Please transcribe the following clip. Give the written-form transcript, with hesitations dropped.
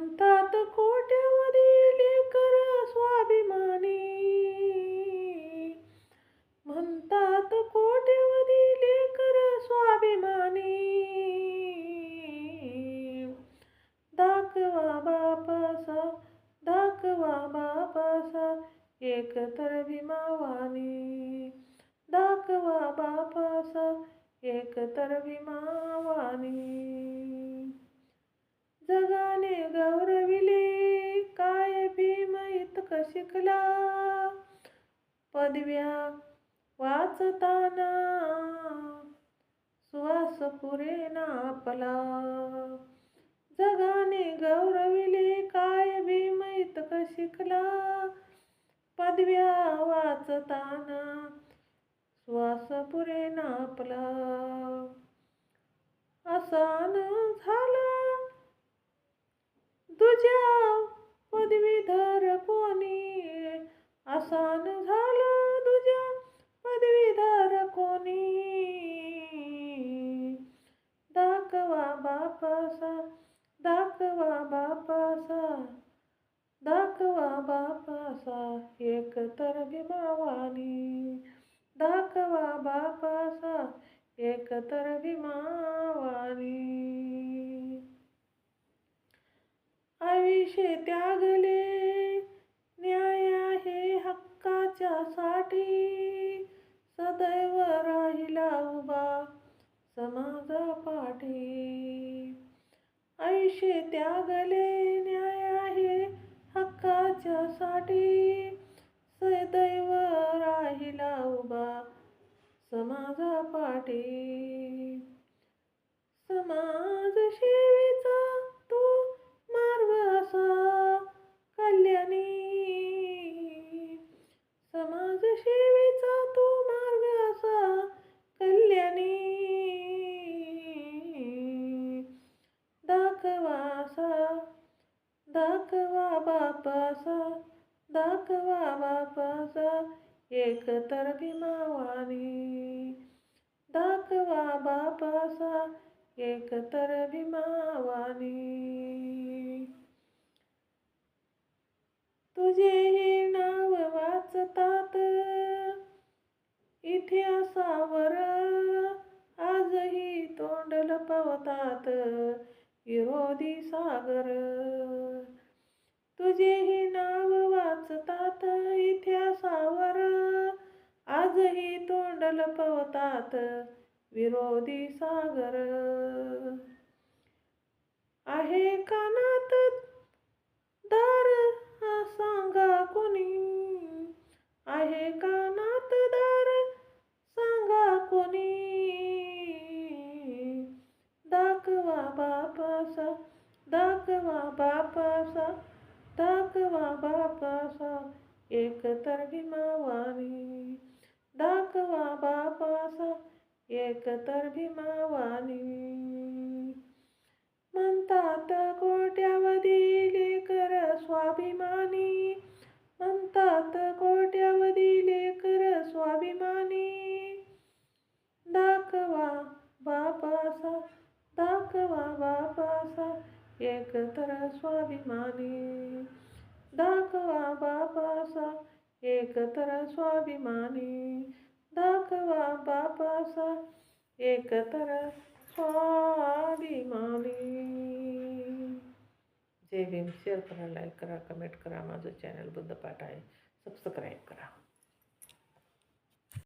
म्हणतात कोट्यावधी लेकर स्वाभिमानी, म्हणतात कोट्यावधी लेकर स्वाभिमानी. दाखवा बापासा, दाखवा बापासा एक तर भीमावानी. दाखवा बापासा एक तर भीमावानी. जगाने गौरविले काय भीम इतकं शिकला, पदव्या वाचताना सुवास पुरेना आपला. जगाने गौरविले काय भीम इतकं शिकला, पदव्या वाचताना सुवास पुरेना आपला. असान झाला तुझ्या पदवीधर कोणी, असान झाला तुझ्या पदवीधर कोणी. दाखवा बापासा, दाखवा बापासा, दाखवा बापासा एक तर भीमावानी. दाखवा बापासा एक तर भीमावानी. आयुष्य त्यागले न्याय आहे हक्काच्या साठी, सदैव राहिला उभा समाजापाठी. आयुष्य त्यागले न्याय आहे हक्काच्या साठी, सदैव राहिला उभा समाजापाठी. समाज सेवेचा तो मार्ग असा कल्याणी, समाज सेवेचा तो मार्ग असा कल्याणी. दाखवासा, दाखवा बापासा, दाखवा बापासा एक तर भीमावानी. दाखवा बापासा एक तर भीमावानी. तुझेही नाव वाचतात इतिहासावर, आजही तोंड लपवतात विरोधी सागर. तुझेही नाव वाचतात इतिहासावर, आजही तोंड लपवतात विरोधी सागर. आहे कानात दार सांगा कोणी, आहे कानात दार सांगा कोणी. दाखवा बापासा, दाखवा बापासा, दाखवा बापासा एक तर भीमावानी. दाखवा बापासा एक तर भीमावानी. म्हणतात कोट्यावधी लेकर स्वाभिमानी, म्हणतात कोट्यावधी लेकर स्वाभिमानी. दाखवा बापासा, दाखवा बापासा एक तर स्वाभिमानी. दाखवा बापासा एक तर स्वाभिमानी. दाखवा बापासा एक तर स्वाभिमानी. जय भीम. शेअर करा, लाईक करा, कमेंट करा. माझं चॅनल बुद्धपाठ आहे, सबस्क्राईब करा.